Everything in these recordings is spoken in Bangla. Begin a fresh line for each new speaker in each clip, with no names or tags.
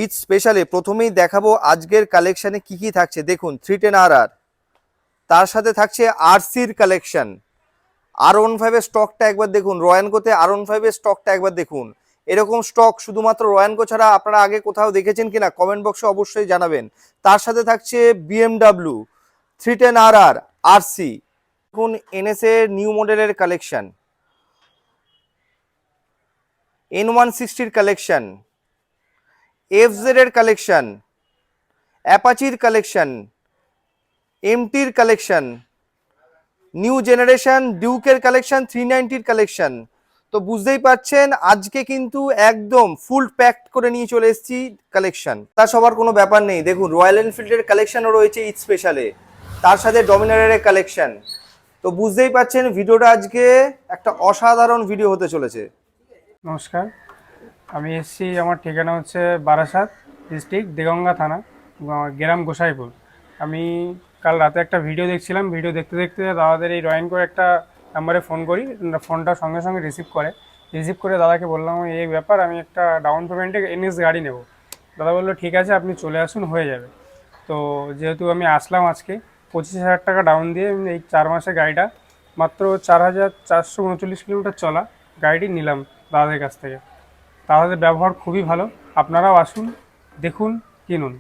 ঈদ স্পেশালে প্রথমেই দেখাবো আজকের কালেকশনে কি কি থাকছে। দেখুন 310RR, তার সাথে থাকছে আরসির কালেকশন। R15 এর স্টকটা একবার দেখুন, রয়্যানকোতে R15 এর স্টকটা একবার দেখুন। এরকম স্টক শুধুমাত্র রয়্যানকো ছাড়া আপনারা আগে কোথাও দেখেছেন কিনা কমেন্ট বক্সে অবশ্যই জানাবেন। তার সাথে থাকছে BMW 310RR আরসি। দেখুন NS এর নিউ মডেলের কালেকশন, N160 কালেকশন, FZ এর কালেকশন, অ্যাপাচির কালেকশন, এমটির কালেকশন, নিউ জেনারেশন ডিউকের কালেকশন, 390-র কালেকশন। তো বুঝতেই পারছেন আজকে কিন্তু একদম ফুল প্যাকড করে নিয়ে চলে এসেছি কালেকশন। তা সবার কোনো ব্যাপার নেই, দেখুন রয়্যাল এনফিল্ডের কালেকশনও রয়েছে ঈদ স্পেশালে, তার সাথে ডমিনারের কালেকশন। তো বুঝতেই পারছেন ভিডিওটা আজকে একটা অসাধারণ ভিডিও হতে চলেছে।
নমস্কার, আমি এসেছি, আমার ঠিকানা হচ্ছে বারাসাত ডিস্ট্রিক্ট, দেগঙ্গা থানা, গ্রাম গোসাইপুর। আমি কাল রাতে একটা ভিডিও দেখছিলাম, ভিডিও দেখতে দেখতে দাদাদের এই রয়্যানকোর একটা নাম্বারে ফোন করি। ফোনটা সঙ্গে সঙ্গে রিসিভ করে দাদাকে বললাম এই ব্যাপার, আমি একটা ডাউন পেমেন্টে NS গাড়ি নেব। দাদা বললো ঠিক আছে, আপনি চলে আসুন, হয়ে যাবে। তো যেহেতু আমি আসলাম আজকে, 25,000 টাকা ডাউন দিয়ে এই 4 মাসে গাড়িটা মাত্র 4,439 কিলোমিটার চলা গাড়িটি নিলাম দাদাদের কাছ থেকে। দাদাদের ব্যবহার খুবই ভালো, আপনারাও আসুন, দেখুন, কিনুন।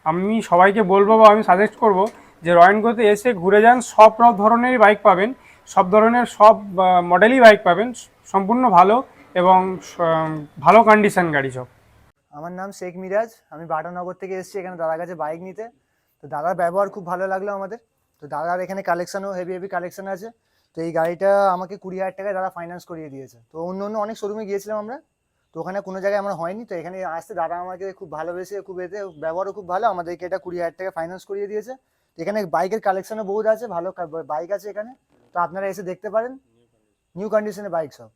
আমি সবাইকে বলবো বা আমি সাজেস্ট করব যে রয়্যানকোতে এসে ঘুরে যান। সব ধরনেরই বাইক পাবেন, সব ধরনের সব মডেলই বাইক পাবেন, সম্পূর্ণ ভালো এবং ভালো কন্ডিশন গাড়ি সব।
আমার নাম শেখ মিরাজ, আমি বাটানগর থেকে এসেছি এখানে দাদার কাছে বাইক নিতে। তো দাদার ব্যবহার খুব ভালো লাগলো আমাদের। তো দাদার এখানে কালেকশানও হেভি হেভি কালেকশান আছে। তো এই গাড়িটা আমাকে 20,000 টাকায় দাদা ফাইন্যান্স করিয়ে দিয়েছে। তো অন্য অন্য অনেক শোরুমে গিয়েছিলাম আমরা, তো ওখানে কোনো জায়গায় আমার হয়নি। তো এখানে আসতে দাদা আমাকে খুব ভালোবেসে, খুব এতে ব্যবহারও খুব ভালো, আমাদেরকে এটা 20,000 টাকা ফাইন্যান্স করিয়ে দিয়েছে। তো এখানে বাইকের কালেকশানও বহুত আছে, ভালো বাইক আছে এখানে। তো আপনারা এসে দেখতে পারেন, নিউ কন্ডিশনের বাইক সব।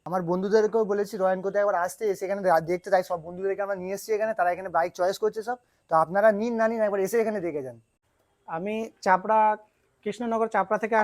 আমার বন্ধুদেরকেও বলেছি রয়্যানকোতে একবার আসতে, এসে এখানে দেখতে, তাই সব বন্ধুদেরকে আমরা নিয়ে এসেছি এখানে, তারা এখানে বাইক চয়েস করছে সব। তো আপনারা নিন না নিন একবার এসে এখানে দেখে যান।
আমি চাপড়া, কৃষ্ণনগর চাপড়া থেকে